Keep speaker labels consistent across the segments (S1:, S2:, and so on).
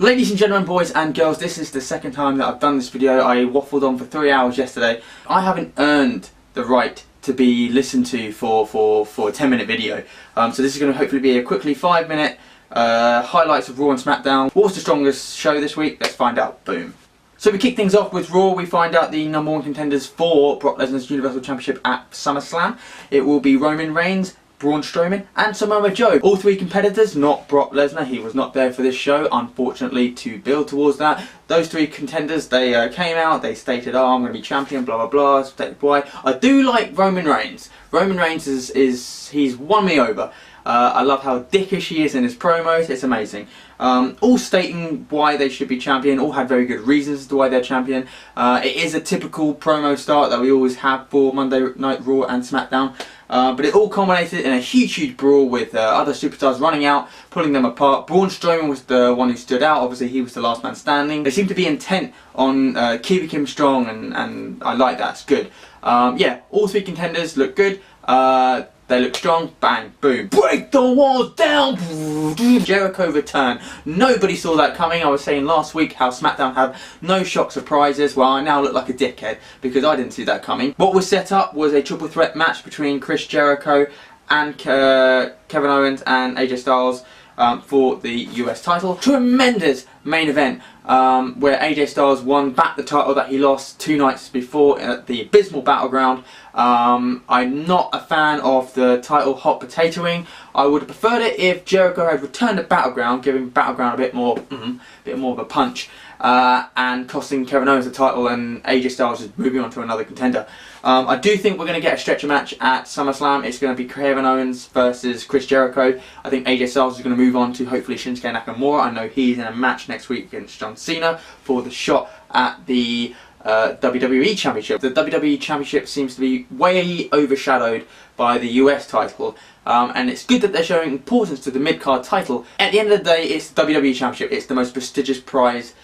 S1: Ladies and gentlemen, boys and girls, this is the second time that I've done this video. I waffled on for 3 hours yesterday. I haven't earned the right to be listened to for a 10-minute video. So this is going to hopefully be a quickly 5-minute highlights of Raw and Smackdown. What was the strongest show this week? Let's find out. Boom. So we kick things off with Raw. We find out the #1 contenders for Brock Lesnar's Universal Championship at SummerSlam. It will be Roman Reigns, Braun Strowman and Samoa Joe. All three competitors, not Brock Lesnar. He was not there for this show, unfortunately, to build towards that. Those three contenders, they came out, they stated, oh, I'm going to be champion, blah, blah, blah, stated why. I do like Roman Reigns. Roman Reigns he's won me over. I love how dickish he is in his promos, it's amazing. All stating why they should be champion, all had very good reasons as to why they're champion. It is a typical promo start that we always have for Monday Night Raw and SmackDown. But it all culminated in a huge brawl with other superstars running out, pulling them apart. Braun Strowman was the one who stood out. Obviously, he was the last man standing. They seem to be intent on keeping him strong, and I like that. It's good. Yeah, all three contenders look good. They look strong. Bang, boom. Break the walls down. Jericho return. Nobody saw that coming. I was saying last week how SmackDown have no shock surprises. Well, I now look like a dickhead because I didn't see that coming. What was set up was a triple threat match between Chris Jericho and Kevin Owens and AJ Styles for the US title. Tremendous main event where AJ Styles won back the title that he lost 2 nights before at the abysmal Battleground. I'm not a fan of the title hot potatoing. I would have preferred it if Jericho had returned to Battleground, giving Battleground a bit more of a punch, and costing Kevin Owens the title and AJ Styles just moving on to another contender. I do think we're going to get a stretcher match at SummerSlam. It's going to be Kevin Owens versus Chris Jericho. I think AJ Styles is going to move on to hopefully Shinsuke Nakamura. I know he's in a match next week against John Cena for the shot at the WWE Championship. The WWE Championship seems to be way overshadowed by the US title, and it's good that they're showing importance to the mid-card title. At the end of the day, it's the WWE Championship. It's the most prestigious prize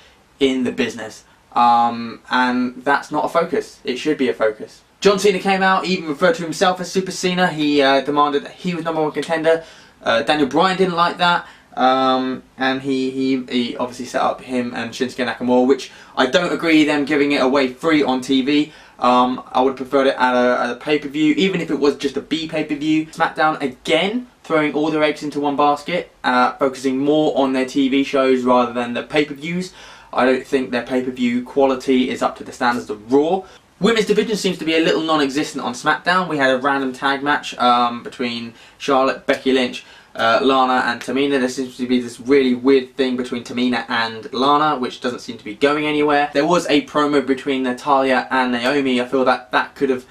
S1: in the business, and that's not a focus. It should be a focus. John Cena came out, he even referred to himself as Super Cena. He demanded that he was #1 contender. Daniel Bryan didn't like that. And he obviously set up him and Shinsuke Nakamura, which I don't agree them giving it away free on TV. I would have preferred it at a pay-per-view, even if it was just a B pay-per-view. SmackDown again throwing all their eggs into one basket, focusing more on their TV shows rather than the pay-per-views. I don't think their pay-per-view quality is up to the standards of Raw. Women's division seems to be a little non-existent on SmackDown. We had a random tag match between Charlotte, Becky Lynch, Lana and Tamina. There seems to be this really weird thing between Tamina and Lana, which doesn't seem to be going anywhere. There was a promo between Natalya and Naomi. I feel that that could have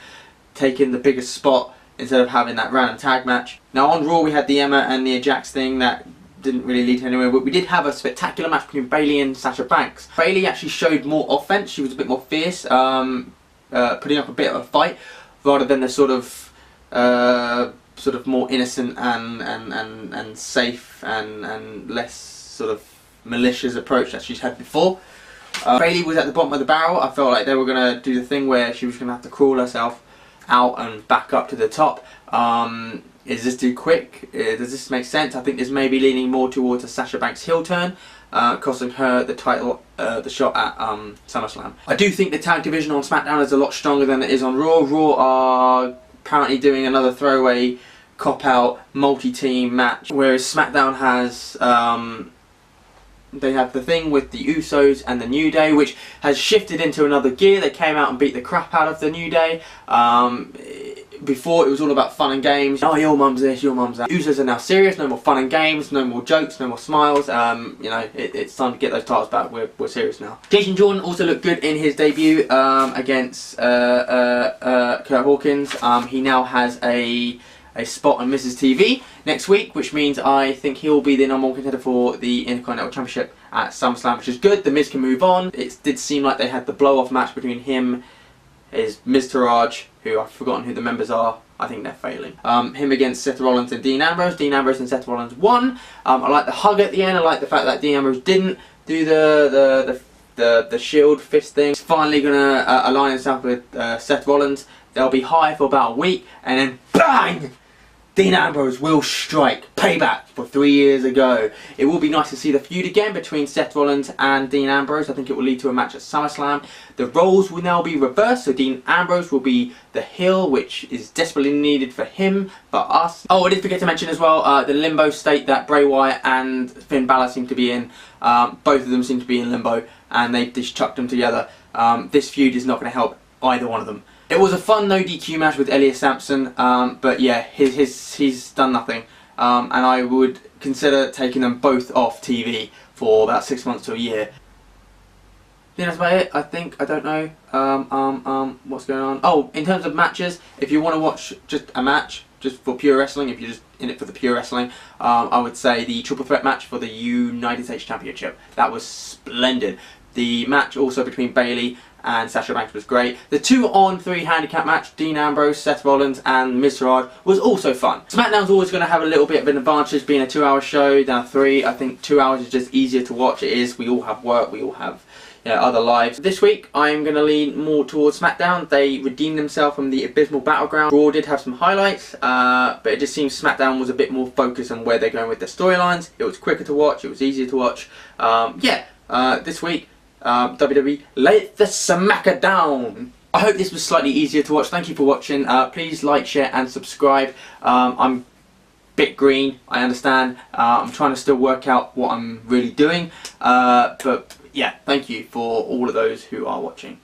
S1: taken the biggest spot instead of having that random tag match. Now on Raw we had the Emma and Nia Jax thing that didn't really lead to anywhere, but we did have a spectacular match between Bayley and Sasha Banks. Bayley actually showed more offense. She was a bit more fierce, putting up a bit of a fight rather than the sort of more innocent and safe and less sort of malicious approach that she's had before. Bayley was at the bottom of the barrel. I felt like they were going to do the thing where she was going to have to crawl herself out and back up to the top. Is this too quick? Does this make sense? I think this may be leaning more towards a Sasha Banks heel turn, costing her the title, the shot at SummerSlam. I do think the tag division on SmackDown is a lot stronger than it is on Raw. Raw are apparently doing another throwaway cop-out multi-team match, whereas SmackDown has they have the thing with the Usos and the New Day, which has shifted into another gear. They came out and beat the crap out of the New Day. Before it was all about fun and games. Oh, your mum's this, your mum's that. Usos are now serious. No more fun and games, no more jokes, no more smiles. You know, it's time to get those titles back. We're serious now. Jason Jordan also looked good in his debut against Kurt Hawkins. He now has a spot on Mrs. TV next week, which means I think he'll be the #1 contender for the Intercontinental Championship at SummerSlam, which is good. The Miz can move on. It did seem like they had the blow-off match between him, is Miz Taraj, who I've forgotten who the members are. I think they're failing. Him against Seth Rollins and Dean Ambrose. Dean Ambrose and Seth Rollins won. I like the hug at the end. I like the fact that Dean Ambrose didn't do the shield fist thing. He's finally gonna align himself with Seth Rollins. They'll be high for about a week, and then bang! Dean Ambrose will strike payback for 3 years ago. It will be nice to see the feud again between Seth Rollins and Dean Ambrose. I think it will lead to a match at SummerSlam. The roles will now be reversed, so Dean Ambrose will be the heel, which is desperately needed for him, but us. Oh, I did forget to mention as well, the limbo state that Bray Wyatt and Finn Balor seem to be in. Both of them seem to be in limbo, and they just chucked them together. This feud is not going to help either one of them. It was a fun no DQ match with Elias Sampson, but yeah, he's done nothing. And I would consider taking them both off TV for about 6 months to a year. I think that's about it, I think. I don't know what's going on. Oh, in terms of matches, if you want to watch just a match, just for pure wrestling, if you're just in it for the pure wrestling, I would say the triple threat match for the United States Championship. That was splendid. The match also between Bayley and Sasha Banks was great. The 2-on-3 handicap match, Dean Ambrose, Seth Rollins and Miz Taraj, was also fun. SmackDown's always going to have a little bit of an advantage being a 2-hour show than a 3. I think 2 hours is just easier to watch. It is. We all have work. We all have other lives. This week I'm going to lean more towards SmackDown. They redeemed themselves from the abysmal Battleground. Raw did have some highlights, but it just seems SmackDown was a bit more focused on where they're going with their storylines. It was quicker to watch. It was easier to watch. This week, WWE, let the Smackdown. I hope this was slightly easier to watch. Thank you for watching. Please like, share and subscribe. I'm a bit green, I understand. I'm trying to still work out what I'm really doing. But yeah, thank you for all of those who are watching.